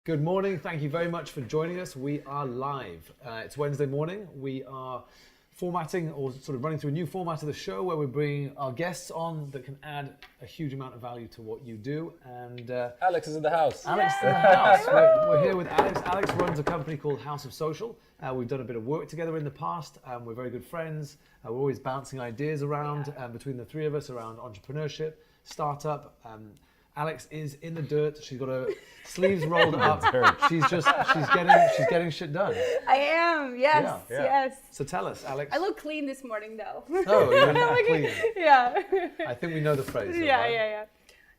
Good morning. Thank you very much for joining us. We are live. It's Wednesday morning. We are formatting or sort of running through a new format of the show where we're bringing our guests on that can add a huge amount of value to what you do. And Alex is in the house. Alex is in the house. We're here with Alex. Alex runs a company called House of Social. We've done a bit of work together in the past. We're very good friends. We're always bouncing ideas around between the three of us around entrepreneurship, startup. Alex is in the dirt. She's got her sleeves rolled up. She's getting shit done. I am, yes, yes. So tell us, Alex. I look clean this morning, though. Oh, you're clean. Yeah. I think we know the phrase. Yeah, right? yeah.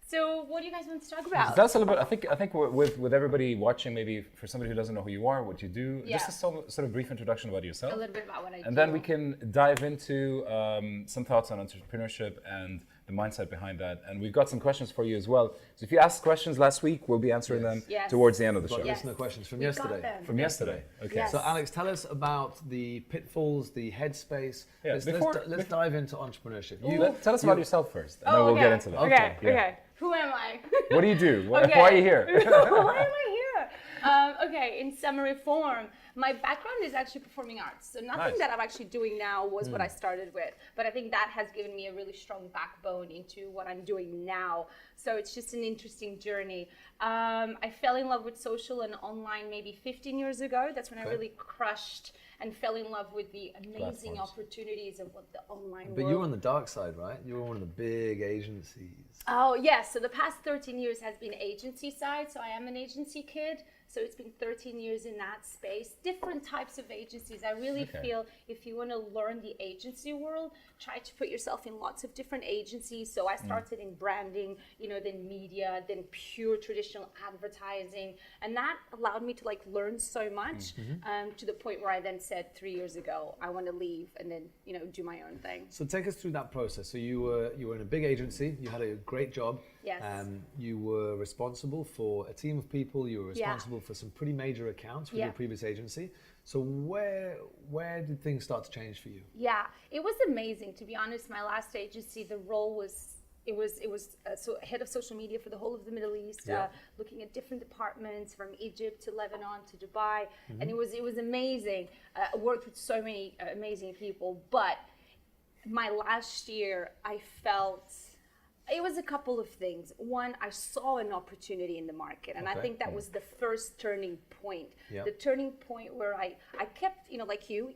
So, what do you guys want to talk about? That's a little bit. I think with everybody watching, maybe for somebody who doesn't know who you are, what you do, just a sort of brief introduction about yourself. A little bit about what I do. And then we can dive into some thoughts on entrepreneurship and the mindset behind that. And we've got some questions for you as well. So if you asked questions last week, we'll be answering them towards the end of the show. Listener questions from yesterday. From yesterday. Okay. Yes. So Alex, tell us about the pitfalls, the headspace. Yeah, let's dive into entrepreneurship. Tell us about yourself first, and then we'll get into that. Okay. Who am I? What do you do? Why are you here? Why am I here? Okay, in summary form, my background is actually performing arts. So nothing that I'm actually doing now was what I started with. But I think that has given me a really strong backbone into what I'm doing now. So it's just an interesting journey. I fell in love with social and online maybe 15 years ago. That's when I really crushed and fell in love with the amazing opportunities of what the online world. But you were on the dark side, right? You were one of the big agencies. Oh, yes. So the past 13 years has been agency side. So I am an agency kid. So it's been 13 years in that space. Different types of agencies. I really feel if you want to learn the agency world, try to put yourself in lots of different agencies. So I started in branding, then media, then pure traditional advertising. And that allowed me to learn so much to the point where I then said 3 years ago, I want to leave and then, do my own thing. So take us through that process. So you were in a big agency. You had a great job. Yes. You were responsible for a team of people. You were responsible for some pretty major accounts with your previous agency. So where did things start to change for you? Yeah, it was amazing. To be honest, my last agency, the role was head of social media for the whole of the Middle East, looking at different departments from Egypt to Lebanon to Dubai, and it was amazing. I worked with so many amazing people, but my last year, I felt. It was a couple of things. One, I saw an opportunity in the market, and I think that was the first turning point. The turning point where I kept, like you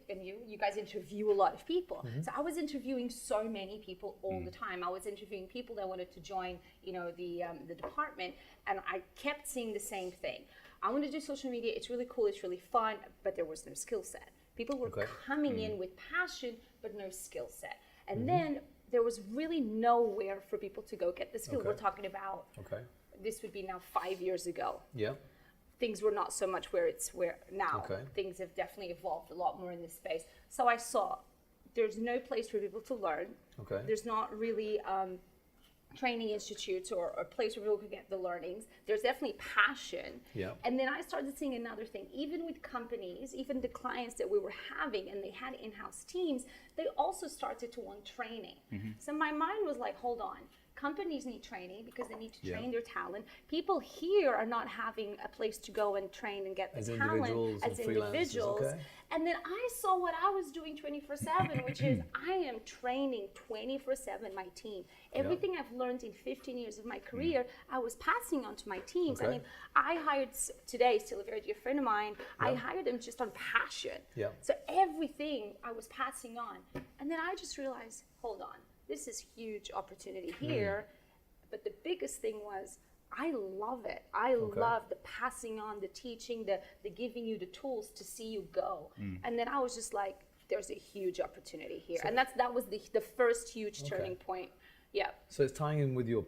guys interview a lot of people. So I was interviewing so many people all the time. I was interviewing people that wanted to join, the department, and I kept seeing the same thing. I want to do social media. It's really cool. It's really fun, but there was no skill set. People were coming in with passion, but no skill set. And then there was really nowhere for people to go get the skill. We're talking about, this would be now 5 years ago. Yeah. Things were not so much where now. Things have definitely evolved a lot more in this space. So I saw there's no place for people to learn. There's not really training institutes or a place where people could get the learnings. There's definitely passion. And then I started seeing another thing. Even with companies, even the clients that we were having, and they had in-house teams, they also started to want training. So my mind was like, hold on. Companies need training because they need to train their talent. People here are not having a place to go and train and get the talent as individuals. And then I saw what I was doing 24/7, which is I am training 24/7 my team. Everything I've learned in 15 years of my career, I was passing on to my teams. I mean, I hired today, still a very dear friend of mine, I hired him just on passion. So everything I was passing on. And then I just realized, hold on. This is huge opportunity here, but the biggest thing was I love it. I love the passing on, the teaching, the giving you the tools to see you go. And then I was just like, there's a huge opportunity here, and that was the first huge turning point. Yeah. So it's tying in with your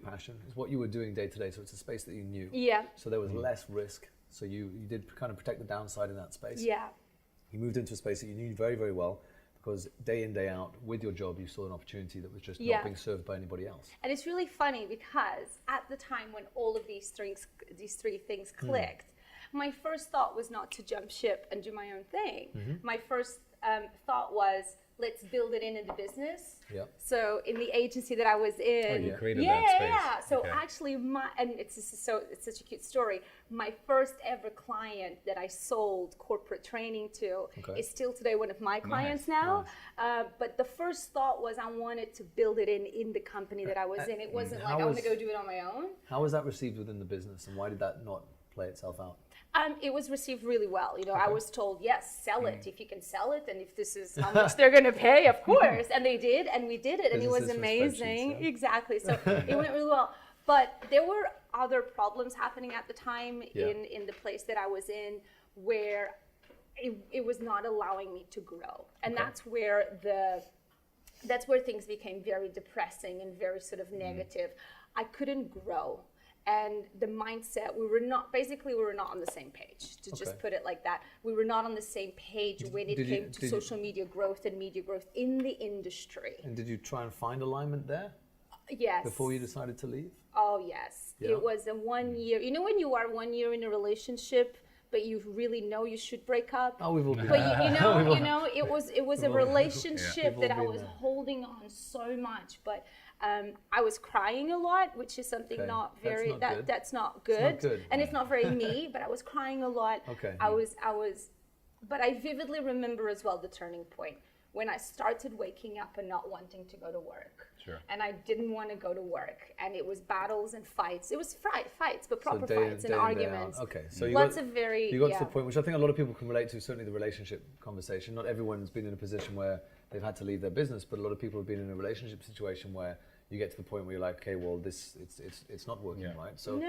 passion. It's what you were doing day to day. So it's a space that you knew. Yeah. So there was less risk. So you did kind of protect the downside in that space. Yeah. You moved into a space that you knew very, very well. Because day in, day out, with your job, you saw an opportunity that was just not being served by anybody else. And it's really funny because at the time when all of these three things clicked, my first thought was not to jump ship and do my own thing. My first thought was, let's build it in the business. Yeah. So in the agency that I was in, you created that space. Yeah. So actually, it's such a cute story. My first ever client that I sold corporate training to is still today one of my clients now. But the first thought was I wanted to build it in the company that I was in. It wasn't like I want to go do it on my own. How was that received within the business, and why did that not play itself out? It was received really well. I was told, yes, sell it if you can sell it, and if this is how much they're going to pay, of course. And they did, and we did it, and it was amazing. Exactly. So it went really well. But there were other problems happening at the time in the place that I was in, where it was not allowing me to grow, and that's where things became very depressing and very sort of negative. I couldn't grow. And the mindset, we were not on the same page, to just put it like that. We were not on the same page when it came to social media growth and media growth in the industry. And did you try and find alignment there? Yes. Before you decided to leave? Oh, yes. Yeah. It was a 1 year. You know when you are 1 year in a relationship, but you really know you should break up? Oh, we've all been there. But it was a relationship that I was holding on so much, but I was crying a lot, which is something that's not good. It's not good. And it's not very me, but I was crying a lot. But I vividly remember as well the turning point when I started waking up and not wanting to go to work. Sure. And I didn't want to go to work, and it was battles and fights. It was fights, but proper fights and arguments. So you got to the point, which I think a lot of people can relate to, certainly the relationship conversation. Not everyone's been in a position where they've had to leave their business, but a lot of people have been in a relationship situation where you get to the point where you're like, okay, well, it's not working, right? So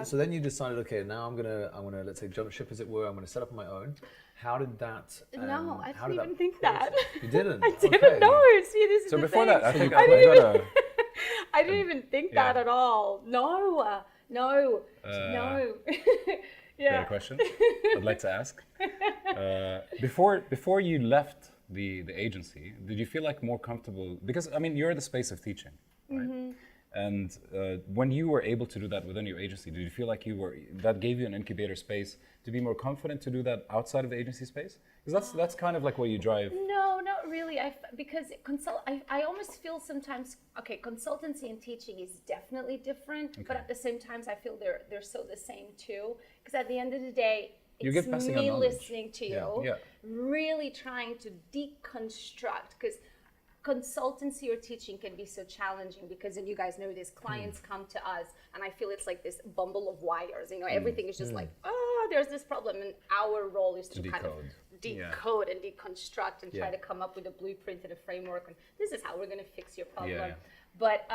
So then you decided, okay, now I'm gonna let's say jump ship, as it were. I'm gonna set up on my own. How did that? No, I didn't even think that. You didn't. I didn't know. See, this is so the before thing. that, I think I didn't even think that at all. No. Better question I'd like to ask. Before you left the agency, did you feel like more comfortable? Because I mean, you're in the space of teaching, right? And when you were able to do that within your agency, did you feel like that gave you an incubator space to be more confident to do that outside of the agency space? Because that's kind of like what you drive. No, not really. Because I almost feel sometimes, consultancy and teaching is definitely different, but at the same time, I feel they're so the same too. Because at the end of the day, it's me listening to you, really trying to deconstruct, because consultancy or teaching can be so challenging, because, and you guys know this, clients come to us and I feel it's like this bundle of wires, everything is just like, there's this problem, and our role is to kind of decode and deconstruct and try to come up with a blueprint and a framework, and this is how we're going to fix your problem. But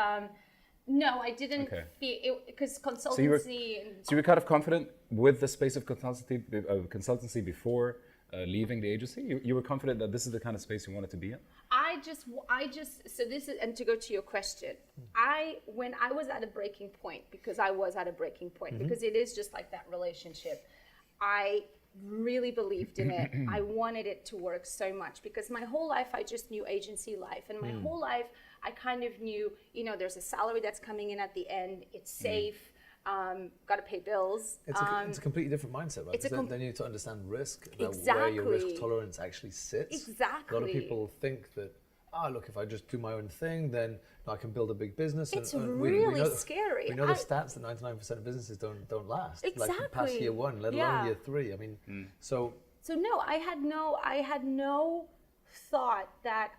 no, I didn't feel it, because consultancy. So you were kind of confident with the space of consultancy before leaving the agency. You were confident that this is the kind of space you wanted to be in. So this is, and to go to your question, when I was at a breaking point, because because it is just like that relationship, I really believed in it. I wanted it to work so much, because my whole life I just knew agency life, and my whole life I kind of knew, there's a salary that's coming in at the end, it's safe, got to pay bills. It's a completely different mindset, right? Then you need to understand risk, where your risk tolerance actually sits. Exactly. A lot of people think that, look, if I just do my own thing, then I can build a big business. It's really scary. We know the stats that 99% of businesses don't last. Exactly. Like past year one, let alone year three. I mean, So no, I had no thought that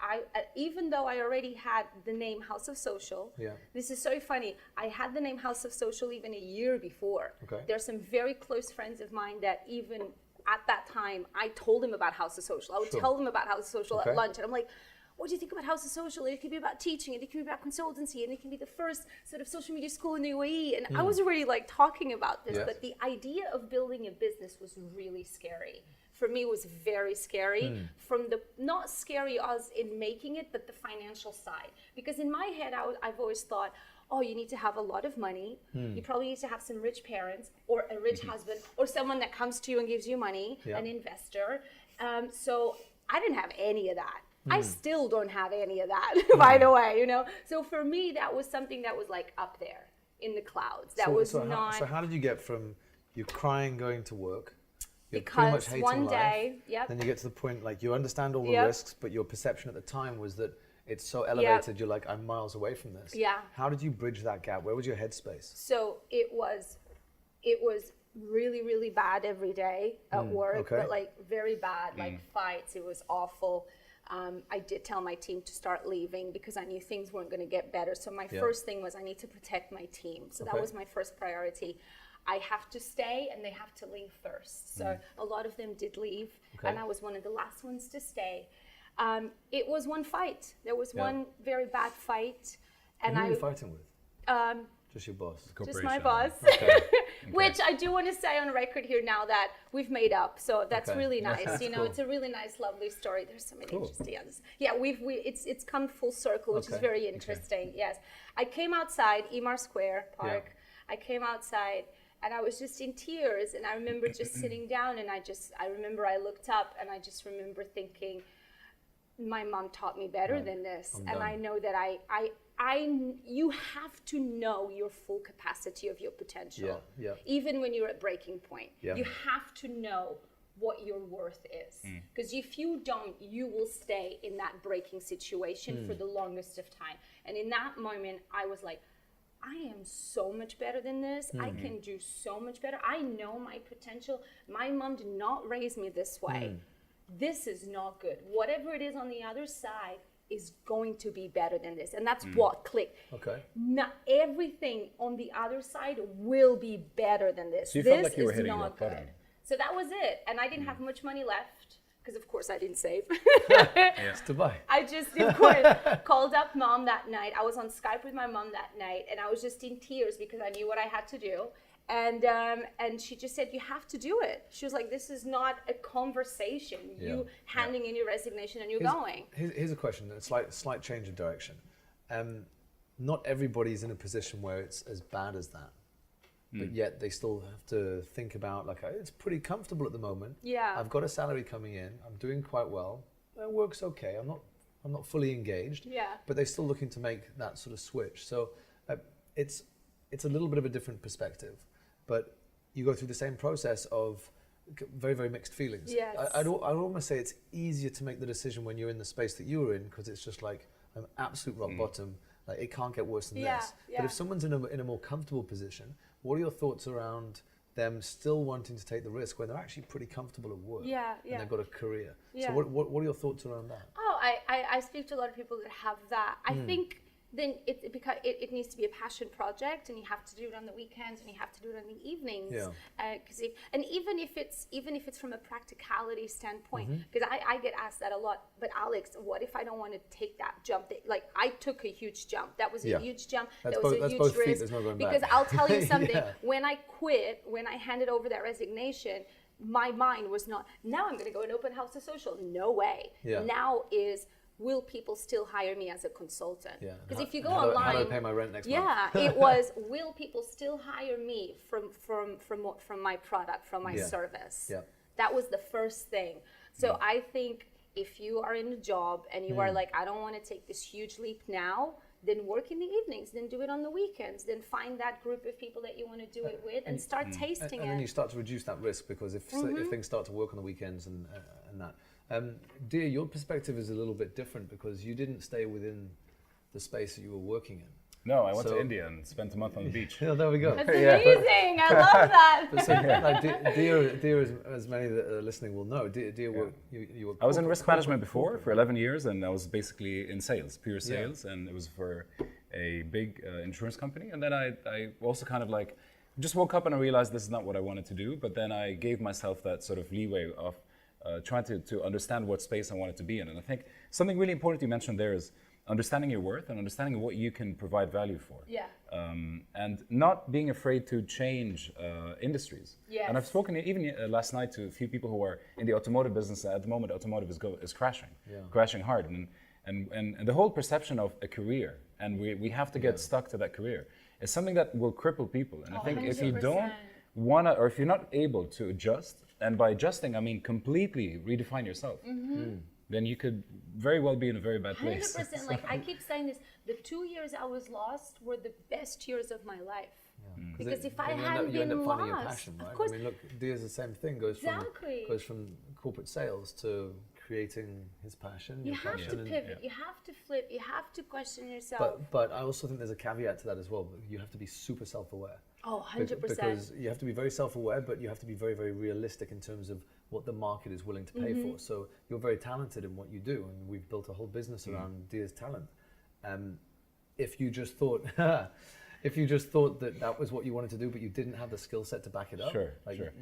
even though I already had the name House of Social, this is so funny, I had the name House of Social even a year before. There's some very close friends of mine that even at that time, I told them about House of Social. I would tell them about House of Social at lunch, and I'm like, what do you think about House of Social? It can be about teaching, and it can be about consultancy, and it can be the first sort of social media school in the UAE. And I was already like talking about this, but the idea of building a business was really scary. For me, it was very scary. From the, not scary as in making it, but the financial side. Because in my head, I've always thought, you need to have a lot of money. You probably need to have some rich parents, or a rich husband, or someone that comes to you and gives you money, an investor. So I didn't have any of that. I still don't have any of that, by the way, So for me, that was something that was like up there in the clouds. So how did you get from you crying going to work You're pretty much Because hating one life. day, yep. Then you get to the point, like, you understand all the Yep. risks, but your perception at the time was that it's so elevated, you're like, I'm miles away from this. Yeah. How did you bridge that gap? Where was your headspace? So it was really, really bad every day at work, okay. but like very bad, like fights. It was awful. I did tell my team to start leaving because I knew things weren't going to get better. So my first thing was I need to protect my team. So that was my first priority. I have to stay and they have to leave first. So a lot of them did leave, and I was one of the last ones to stay. It was one fight. There was one very bad fight. And Who were you fighting with? Just your boss? Just my boss. Which I do want to say on record here now that we've made up. So that's really nice. You know, cool. it's a really nice, lovely story. There's so many interesting others. Yeah, it's come full circle, which is very interesting. Yes. I came outside Emar Square Park. I came outside and I was just in tears. And I remember just sitting down and I remember I looked up and I just remember thinking, my mom taught me better than this. And I know that you have to know your full capacity of your potential. Even when you're at breaking point, you have to know what your worth is. Because if you don't, you will stay in that breaking situation for the longest of time. And in that moment, I was like, I am so much better than this. I can do so much better. I know my potential. My mom did not raise me this way. This is not good. Whatever it is on the other side is going to be better than this. And that's what clicked. Okay. Not everything on the other side will be better than this. So you this felt like you were is hitting not rock good. bottom. So that was it. And I didn't have much money left because of course I didn't save. It's Dubai. I just, of course, called up mom that night. I was on Skype with my mom that night and I was just in tears because I knew what I had to do. And she just said, you have to do it. She was like, this is not a conversation. You handing in your resignation and you're going. Here's a question, a slight change of direction. Not everybody's in a position where it's as bad as that. But yet they still have to think about, like, it's pretty comfortable at the moment. Yeah. I've got a salary coming in. I'm doing quite well. Work's okay. I'm not fully engaged. Yeah. But they're still looking to make that sort of switch. So it's a little bit of a different perspective. But you go through the same process of very, very mixed feelings. Yes. I'd almost say it's easier to make the decision when you're in the space that you were in, because it's just like, I'm absolute rock bottom. Like, it can't get worse than this. But if someone's in a more comfortable position, what are your thoughts around them still wanting to take the risk when they're actually pretty comfortable at work? And they've got a career. So what are your thoughts around that? Oh, I speak to a lot of people that have that. I think then it needs to be a passion project, and you have to do it on the weekends, and you have to do it on the evenings. And even if it's from a practicality standpoint, because I get asked that a lot. But Alex, what if I don't want to take that jump? Like, I took a huge jump. That was a huge jump. That was a huge risk. There's no going because back. I'll tell you something. When I quit, when I handed over that resignation, my mind was not, now I'm going to go and open House of Social. No way. Now is, will people still hire me as a consultant? Because if you go online, how do I pay my rent next month? It was, will people still hire me from my product, from my service? That was the first thing. So I think if you are in a job and you are like, I don't want to take this huge leap now, then work in the evenings, then do it on the weekends, then find that group of people that you want to do it with and start tasting it. And then you start to reduce that risk, because if things start to work on the weekends and that. Dia, your perspective is a little bit different because you didn't stay within the space that you were working in. No, I went to India and spent a month on the beach. There we go. That's amazing. I love that. Like, Dia, as many that are listening will know, Dia you were. I was in risk management before for 11 years, and I was basically in sales, pure sales, and it was for a big insurance company. And then I also kind of like just woke up and I realized this is not what I wanted to do. But then I gave myself that sort of leeway of trying to understand what space I wanted to be in. And I think something really important you mentioned there is understanding your worth and understanding what you can provide value for. And not being afraid to change industries. And I've spoken even last night to a few people who are in the automotive business. At the moment, automotive is crashing hard. And the whole perception of a career, and we have to get stuck to that career, is something that will cripple people. And I think 100%. If you don't want to, or if you're not able to adjust, and by adjusting, I mean completely redefine yourself, then you could very well be in a very bad place. 100%. Like, I keep saying this, the 2 years I was lost were the best years of my life. Because if I you hadn't end up been finding your lost, passion, right? of course. I mean, look, Dia's the same thing. Goes from corporate sales to creating his passion. You have to pivot. You have to flip. You have to question yourself. But I also think there's a caveat to that as well. You have to be super self-aware. Oh, 100%. Because you have to be very self-aware, but you have to be very, very realistic in terms of what the market is willing to pay for. So you're very talented in what you do, and we've built a whole business around Dia's talent. If you just thought, that was what you wanted to do, but you didn't have the skill set to back it up,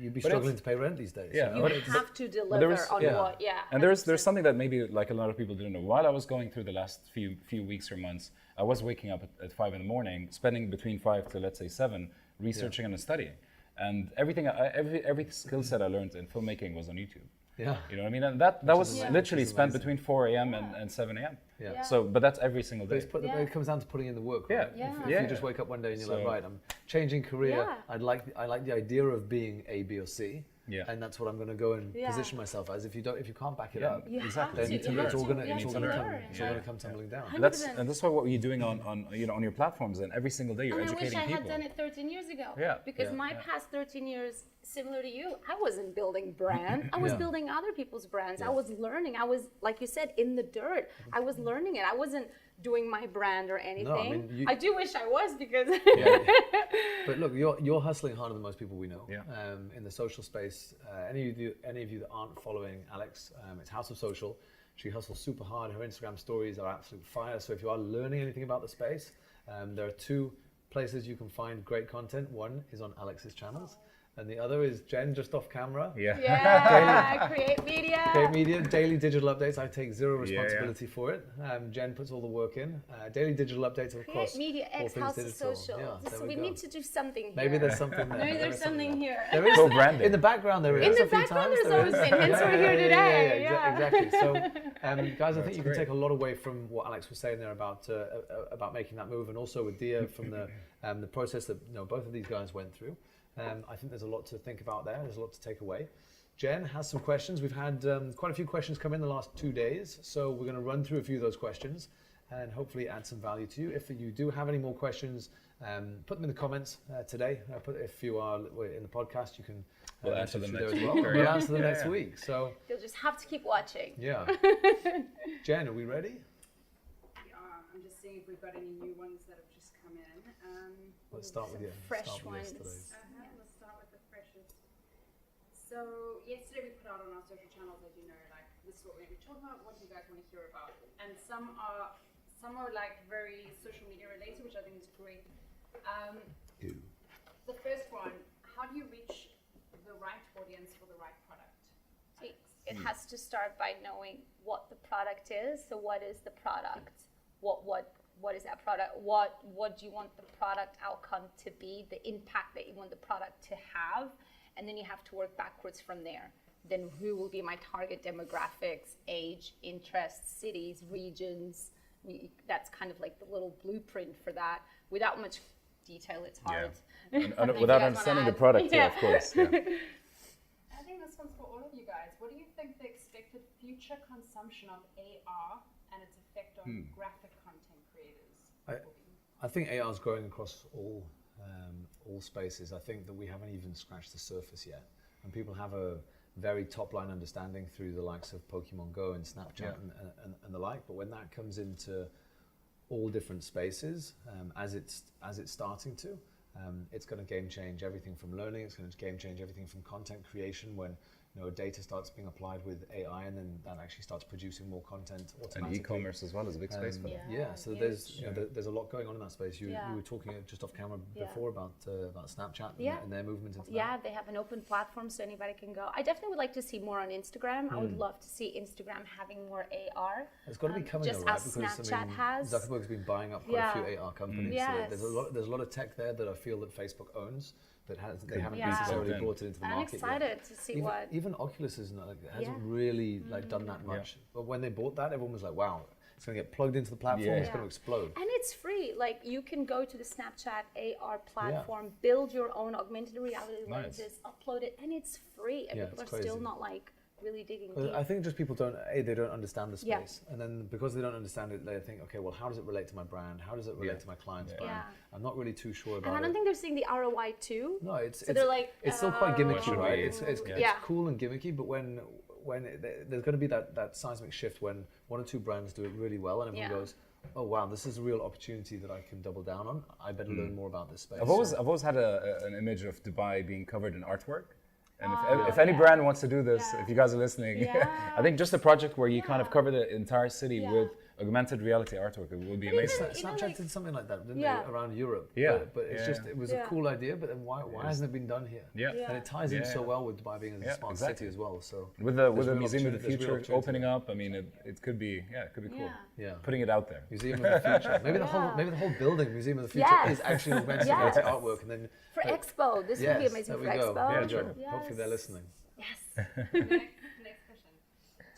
you'd be struggling to pay rent these days. Yeah, you have to deliver on what. Yeah, and there's something that maybe like a lot of people didn't know. While I was going through the last few weeks or months, I was waking up at 5 in the morning, spending between 5 to let's say 7 researching and studying, and every skill set I learned in filmmaking was on YouTube. Yeah. You know what I mean? And that was literally spent between 4 a.m. and 7 a.m. Yeah. So, but that's every single day. It comes down to putting in the work, right? If you just wake up one day and you're like, right, I'm changing career. I like the idea of being A, B, or C. Yeah. And that's what I'm going to go and position myself as. If you can't back it up, then it's all going to come tumbling down. And that's why what you're doing on your platforms, and every single day you're educating people. I wish I had done it 13 years ago. Because my past 13 years, similar to you, I wasn't building brand. I was building other people's brands. I was learning. I was, like you said, in the dirt. I was learning it. I wasn't doing my brand or anything. No, I mean, I do wish I was, because but look, you're hustling harder than most people we know in the social space. Any of you that aren't following Alex, it's House of Social. She hustles super hard. Her Instagram stories are absolute fire. So if you are learning anything about the space, there are 2 places you can find great content. One is on Alex's channels, and the other is Jen, just off camera. Create Media. Create Media, daily digital updates. I take 0 responsibility for it. Jen puts all the work in. Daily digital updates, of course. Create Media X House of Social. We need to do something here. Maybe there's something there. Maybe there's something here. There is co-branding. In the background there is. In the background there's always been, hence we're here today. Exactly. So, guys, I think you can take a lot away from what Alex was saying there about making that move, and also with Dia from the process that both of these guys went through. I think there's a lot to think about there. There's a lot to take away. Jen has some questions. We've had quite a few questions come in the last 2 days, so we're going to run through a few of those questions and hopefully add some value to you. If you do have any more questions, put them in the comments today. If you are in the podcast, you can we'll answer them next week. We'll answer them next week. So you'll just have to keep watching. Yeah. Jen, are we ready? I'm just seeing if we've got any new ones that have just come in. Let's start with you. Fresh ones. Let's start with the freshest. So yesterday we put out on our social channels, as you know, like this is what we're going to be talking about. What do you guys want to hear about? And some are like very social media related, which I think is great. The first one: how do you reach the right audience for the right product? It has to start by knowing what the product is. So what is the product? What is that product? What do you want the product outcome to be? The impact that you want the product to have, and then you have to work backwards from there. Then who will be my target demographics, age, interests, cities, regions? That's kind of like the little blueprint for that. Without much detail, it's hard. And without understanding the product, of course. I think this one's for all of you guys. What do you think the expected future consumption of AR and its effect on graphic content creators? I think AR is growing across all spaces. I think that we haven't even scratched the surface yet, and people have a very top-line understanding through the likes of Pokemon Go and Snapchat and the like. But when that comes into all different spaces, as it's starting to, it's going to game change everything from learning. It's going to game change everything from content creation when data starts being applied with AI, and then that actually starts producing more content automatically. And e-commerce as well is a big space for that. So there's a lot going on in that space. You were talking just off camera before about Snapchat and their movement into that. Yeah, they have an open platform so anybody can go. I definitely would like to see more on Instagram. I would love to see Instagram having more AR. It's got to be coming just right? as Because Snapchat has. Zuckerberg's been buying up quite a few AR companies. Yes. So there's a lot of tech there that I feel that Facebook owns. They haven't necessarily brought it into the market. I'm excited to see even Oculus hasn't really done that much. But when they bought that, everyone was like, "Wow, it's going to get plugged into the platform. It's going to explode." And it's free. Like you can go to the Snapchat AR platform, build your own augmented reality lenses, upload it, and it's free. And people are still not like really digging deep. I think just people they don't understand the space. And then because they don't understand it, they think, okay, well, how does it relate to my brand? How does it relate to my client's brand? I'm not really too sure about it. And I don't think they're seeing the ROI too. No, it's they're like, it's still quite gimmicky, right? be. It's cool and gimmicky, but when there's going to be that seismic shift when one or two brands do it really well and everyone goes, oh wow, this is a real opportunity that I can double down on. I better learn more about this space. I've always had an image of Dubai being covered in artwork. And if any brand wants to do this, if you guys are listening, I think just a project where you kind of cover the entire city with augmented reality artwork, it would be amazing. Snapchat did something like that, didn't they, around Europe? Yeah. But it's just, it was a cool idea, but then why hasn't it been done here? And it ties in so well with Dubai being a smart city as well. So with the Museum of the Future opening up, I mean, it could be cool. Yeah. Putting it out there. Museum of the Future. Maybe the whole building, Museum of the Future, is actually augmented reality artwork, and then for Expo, this would be amazing for Expo. Yeah, sure. Hopefully they're listening. Yes. Next question.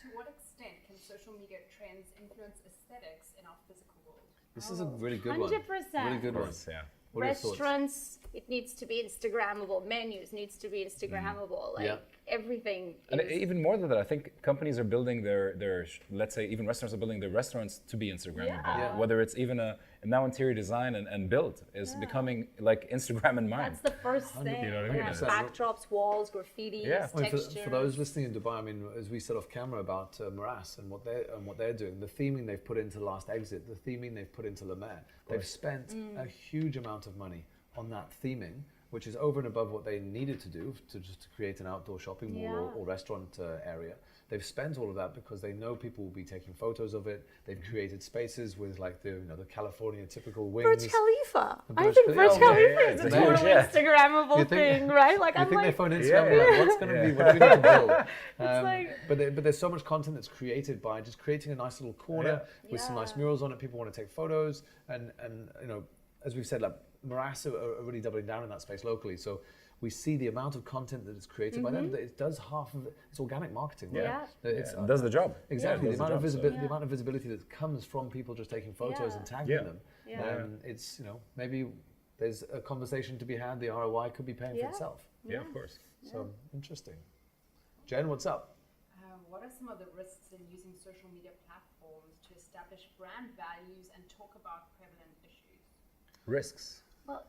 To what extent can social media trends influence aesthetics in our physical world? This is a really good 100%. one. Really good one. Yeah. What are your thoughts? Restaurants, it needs to be Instagrammable. Menus needs to be Instagrammable. Like everything. And even more than that, I think companies are building their let's say even restaurants are building their restaurants to be Instagrammable. Whether it's even now interior design and build is becoming like Instagram in mind. That's the first thing. You know what I mean? Backdrops, walls, graffiti, textures. For those listening in Dubai, I mean, as we said off camera about Morass and what they're doing, the theming they've put into Last Exit, the theming they've put into Le Maire, they've spent a huge amount of money on that theming, which is over and above what they needed to do to create an outdoor shopping mall or restaurant area. They've spent all of that because they know people will be taking photos of it. They've created spaces with like the California typical wings. Burj Khalifa. I think Burj Khalifa is a totally Instagrammable thing, right? Like you think they phone Instagram? Like, what's going to be? What are we going to build? But there's so much content that's created by just creating a nice little corner with some nice murals on it. People want to take photos, and as we've said, like Morass are really doubling down in that space locally. So we see the amount of content that is created by them, that it does half of it. It's organic marketing, right? It does the job. Exactly. The amount of visibility that comes from people just taking photos and tagging them. It's, maybe there's a conversation to be had. The ROI could be paying for itself. Yeah, of course. So interesting. Jen, what's up? What are some of the risks in using social media platforms to establish brand values and talk about prevalent issues? Risks. Well,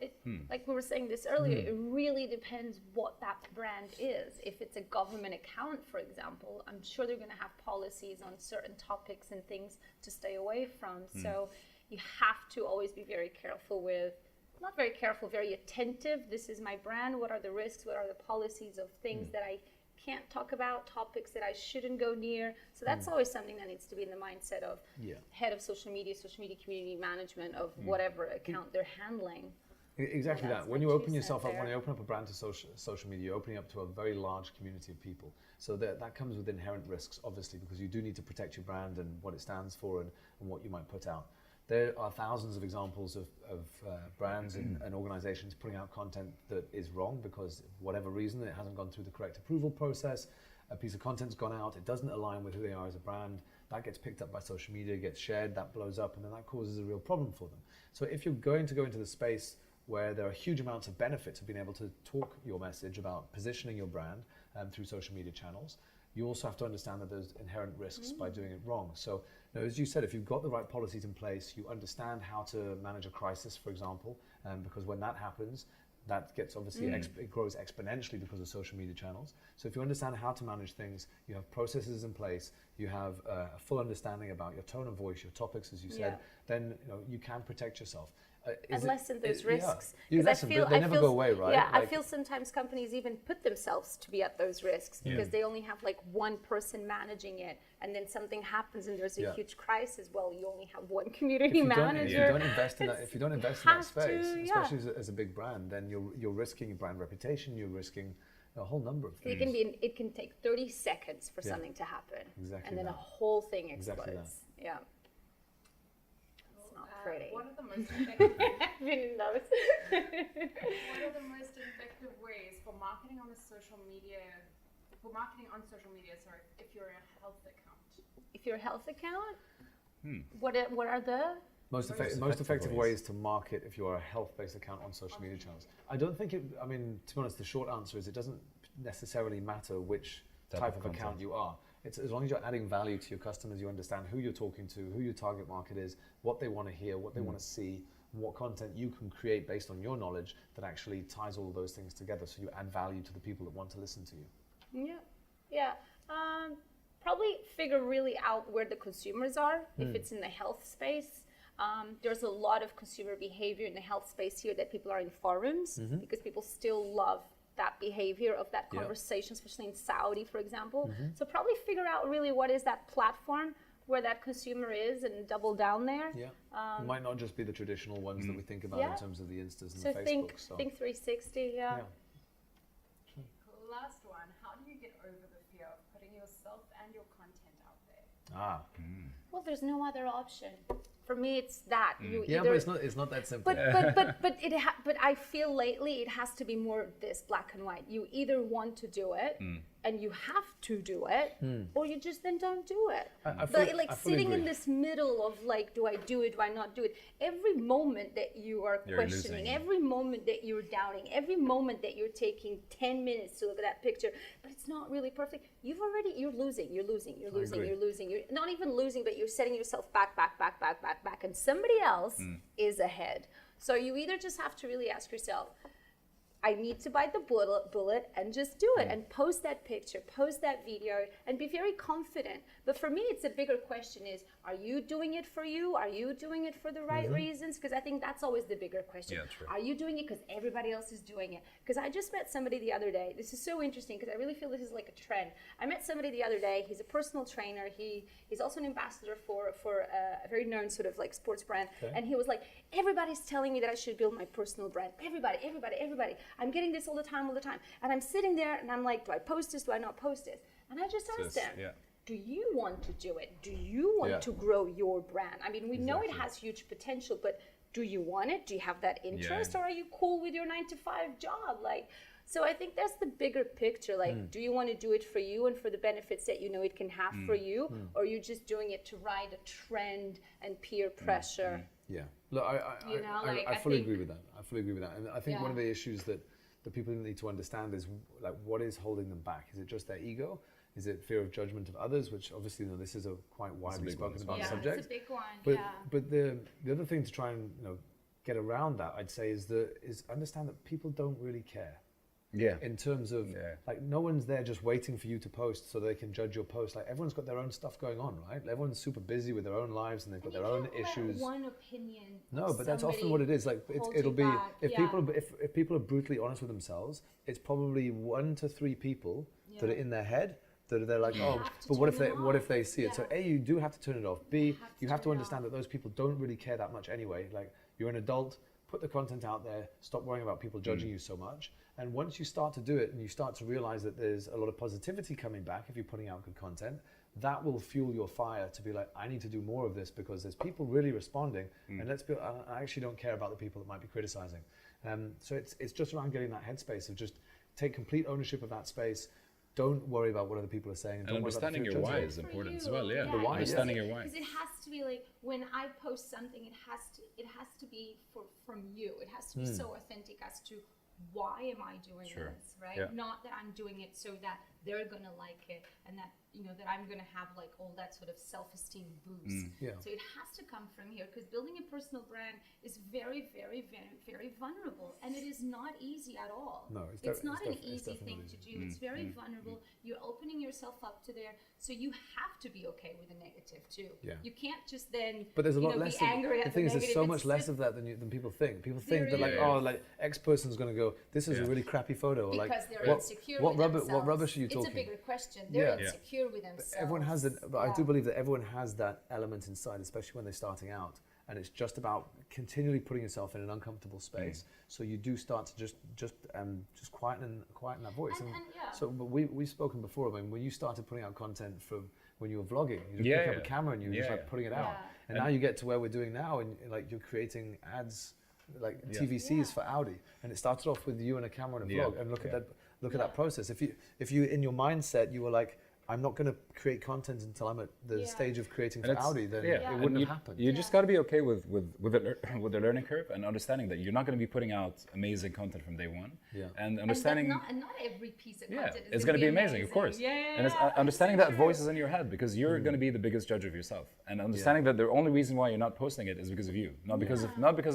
like we were saying this earlier, it really depends what that brand is. If it's a government account, for example, I'm sure they're going to have policies on certain topics and things to stay away from. So you have to always be very careful with, not very careful, very attentive. This is my brand. What are the risks? What are the policies of things that I can't talk about, topics that I shouldn't go near? So that's always something that needs to be in the mindset of head of social media community management of whatever account they're handling. Exactly that. When you open yourself up, when you open up a brand to social media, you're opening up to a very large community of people. So that comes with inherent risks, obviously, because you do need to protect your brand and what it stands for and what you might put out. There are thousands of examples of brands and organizations putting out content that is wrong because for whatever reason it hasn't gone through the correct approval process. A piece of content's gone out, it doesn't align with who they are as a brand. That gets picked up by social media, gets shared, that blows up, and then that causes a real problem for them. So if you're going to go into the space where there are huge amounts of benefits of being able to talk your message about positioning your brand through social media channels, you also have to understand that there's inherent risks by doing it wrong. So, as you said, if you've got the right policies in place, you understand how to manage a crisis, for example, because when that happens, that gets obviously, it grows exponentially because of social media channels. So if you understand how to manage things, you have processes in place, you have a full understanding about your tone of voice, your topics, as you said, then you can protect yourself. And lessen those risks. Because they never go away, right? Yeah, I feel sometimes companies even put themselves to be at those risks because they only have like one person managing it, and then something happens and there's a huge crisis. Well, you only have one community manager. If you don't invest in that, if you don't invest in that space, especially as a big brand, then you're risking your brand reputation. You're risking a whole number of things. It can take 30 seconds for something to happen, and then a whole thing explodes. Exactly yeah. Pretty. What are the most effective? What are the most effective ways for marketing on social media? Sorry, if you're a health account. If you're a health account, what are the most effective ways to market if you are a health-based account on social media channels? I don't think to be honest, the short answer is it doesn't necessarily matter which type of account you are. It's as long as you're adding value to your customers, you understand who you're talking to, who your target market is, what they want to hear, what they want to see, what content you can create based on your knowledge that actually ties all of those things together, so you add value to the people that want to listen to you. Probably figure really out where the consumers are. If it's in the health space, there's a lot of consumer behavior in the health space here that people are in forums, because people still love that behavior of that conversation, especially in Saudi, for example. So probably figure out really what is that platform where that consumer is and double down there. It might not just be the traditional ones that we think about in terms of the Instas and so the Facebooks. think 360, Last one, how do you get over the fear of putting yourself and your content out there? Well, there's no other option. For me, it's that. You Yeah, either, but it's not that simple. but I feel lately it has to be more this black and white. You either want to do it and you have to do it, or you just then don't do it. I fully sitting in agree. this middle of like, do I do it? Do I not do it? Every moment that you are questioning, every moment that you're doubting, every moment that you're taking 10 minutes to look at that picture, but it's not really perfect. You're losing. You're not even losing, but you're setting yourself back, and somebody else is ahead. So you either just have to really ask yourself, I need to bite the bullet and just do it and post that picture, post that video, and be very confident. But for me, it's a bigger question is, are you doing it for you? Are you doing it for the right reasons? Because I think that's always the bigger question. Yeah, true. Are you doing it because everybody else is doing it? Because I just met somebody the other day. This is so interesting because I really feel this is like a trend. I met somebody the other day. He's a personal trainer. He's also an ambassador for a very known sort of like sports brand. Okay. And he was like, everybody's telling me that I should build my personal brand. Everybody. I'm getting this all the time. And I'm sitting there and I'm like, do I post this? Do I not post this? And I just asked him, do you want to do it? Do you want to grow your brand? I mean, we know it has huge potential, but do you want it? Do you have that interest? Or are you cool with your 9-to-5 job? Like, so I think that's the bigger picture. Like, do you want to do it for you and for the benefits that you know it can have for you? Or are you just doing it to ride a trend and peer pressure? Yeah. Look, I fully agree with that. And I think one of the issues that the people need to understand is like, what is holding them back? Is it just their ego? Is it fear of judgment of others? Which obviously, this is a quite widely spoken about subject. It's a big one. But the other thing to try and get around that, I'd say, is understand that people don't really care. Yeah. In terms of like, no one's there just waiting for you to post so they can judge your post. Like, everyone's got their own stuff going on, right? Everyone's super busy with their own lives and they've got their own issues. One opinion. No, but that's often what it is. Like, it'll be if people are brutally honest with themselves, it's probably 1 to 3 people that are in their head. That they're like, but what if they see it? So A, you do have to turn it off. B, you have to understand that those people don't really care that much anyway. Like, you're an adult, put the content out there, stop worrying about people judging you so much. And once you start to do it and you start to realize that there's a lot of positivity coming back if you're putting out good content, that will fuel your fire to be like, I need to do more of this because there's people really responding. And I actually don't care about the people that might be criticizing. So it's just around getting that headspace of just take complete ownership of that space. Don't worry about what other people are saying. And understanding your why is important as well. Yeah, the why. Understanding your why. Because it has to be like, when I post something, it has to be from you. It has to be so authentic as to why am I doing this, right? Yeah. Not that I'm doing it so that they're gonna like it and that that I'm gonna have like all that sort of self-esteem boost. So it has to come from here because building a personal brand is very, very, very, very vulnerable, and it is not easy at all. No, it's not an easy thing to do. It's very vulnerable. You're opening yourself up to there, so you have to be okay with the negative too. You can't just then. But there's a lot less. Be angry at the thing is, there's so much It's less of that than people think. People think that like X person's going to go, this is a really crappy photo. Or because like, they're insecure with themselves. What rubbish are you talking? It's a bigger question. They're insecure with themselves. But everyone has that. But I do believe that everyone has that element inside, especially when they're starting out. And it's just about continually putting yourself in an uncomfortable space. So you do start to just quieten that voice. So, but we've spoken before. I mean, when you started putting out content from when you were vlogging, you just pick up a camera and you just like putting it out. And now you get to where we're doing now, and like you're creating ads, like TVCs for Audi. And it started off with you and a camera and a vlog. And look at that process. If you in your mindset you were like, I'm not going to create content until I'm at the stage of creating for Audi, then it wouldn't have happened. You just got to be okay with the learning curve and understanding that you're not going to be putting out amazing content from day one. Yeah. And understanding. And not every piece of content it's going to be amazing, of course. And it's understanding that voice is in your head because you're going to be the biggest judge of yourself. And understanding that the only reason why you're not posting it is because of you, not because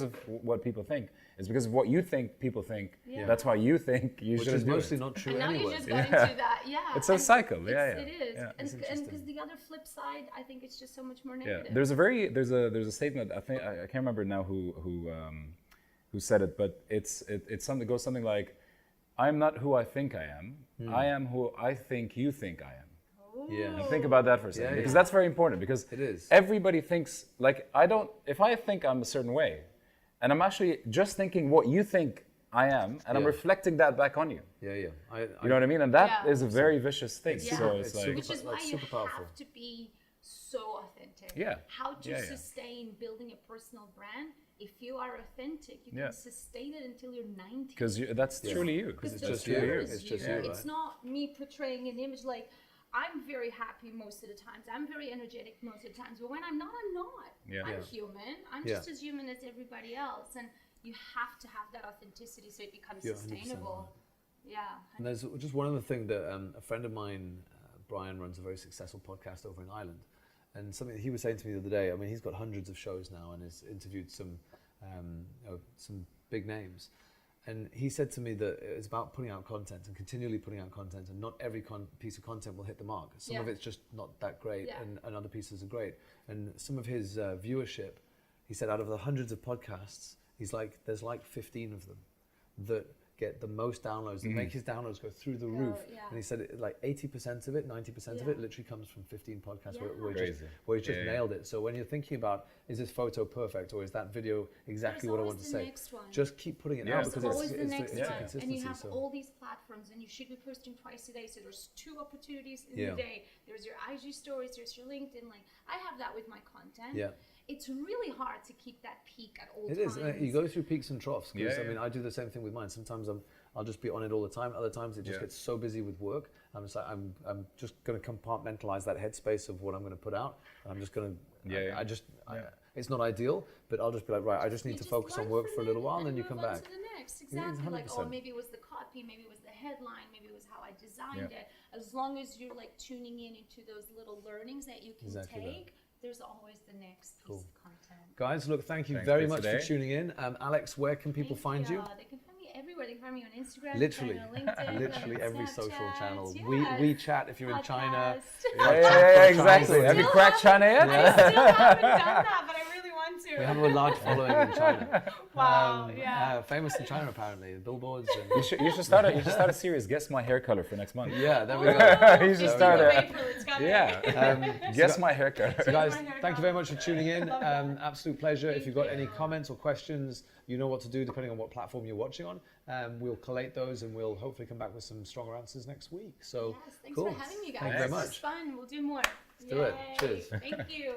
of what people think. It's because of what you think people think. That's why you think you should do it. Which is mostly not true and now anyway. you just got into that, It's a cycle, It is. And because the other flip side, I think it's just so much more negative. There's a statement, I think, I can't remember now who said it, but it's something, goes something like, I'm not who I think I am, I am who I think you think I am. Yeah. And think about that for a second, because that's very important, because it is. Everybody thinks, like, if I think I'm a certain way, and I'm actually just thinking what you think I am, and I'm reflecting that back on you. Yeah. You know what I mean? And that is a very vicious thing. So it's like, which is why you have to be so authentic. Yeah. How to sustain building a personal brand? If you are authentic, you can sustain it until you're 90. Because that's truly you. Because it's just you. It's just you. It's not me portraying an image like. I'm very happy most of the times. I'm very energetic most of the times. But when I'm not, I'm not. I'm human. I'm just as human as everybody else. And you have to have that authenticity so it becomes sustainable. 100%. Yeah. And there's just one other thing that a friend of mine, Brian, runs a very successful podcast over in Ireland. And something that he was saying to me the other day, I mean, he's got hundreds of shows now and has interviewed some big names. And he said to me that it's about putting out content and continually putting out content, and not every piece of content will hit the mark. Some of it's just not that great, and other pieces are great. And some of his viewership, he said, out of the hundreds of podcasts, there's like 15 of them that get the most downloads, that make his downloads go through the roof. And he said like 80% of it, 90% of it literally comes from 15 podcasts where he just nailed it. So when you're thinking about, is this photo perfect, or is that video exactly what I want to say? Just keep putting it out, because always it's the next a one. consistency. And you have all these platforms, and you should be posting twice a day. So there's 2 opportunities in the day. There's your IG stories, there's your LinkedIn. Like, I have that with my content. It's really hard to keep that peak at all times. It is. You go through peaks and troughs. I mean, I do the same thing with mine. Sometimes I'll just be on it all the time. Other times it just gets so busy with work. I'm just like, I'm just going to compartmentalize that headspace of what I'm going to put out. I'm just going to, it's not ideal, but I'll just be like, right, I just need to focus on work for a little while, and then you come back. To the next. Exactly. Like, maybe it was the copy, maybe it was the headline, maybe it was how I designed it. As long as you're like tuning into those little learnings that you can take, there's always the next piece of content. Guys, look, thank you very much for tuning in. Alex, where can people find you? They can find me everywhere. They can find me on Instagram, literally, on LinkedIn, literally every social channel. Yes. WeChat if you're in China. Exactly. Have you cracked China yet? I still haven't done that, but I really want to. We have a large following in China. Wow, famous in China apparently. Billboards. And you should start a series. Guess my hair color for next month. Yeah, there we go. You should start it. Guess my hair color. So guys, thank you very much for tuning in. Absolute pleasure. If you've got any comments or questions, you know what to do depending on what platform you're watching on. We'll collate those, and we'll hopefully come back with some stronger answers next week. So thanks for having me, guys. Thank you very much. This was fun. We'll do more. Let's do it. Cheers. Thank you.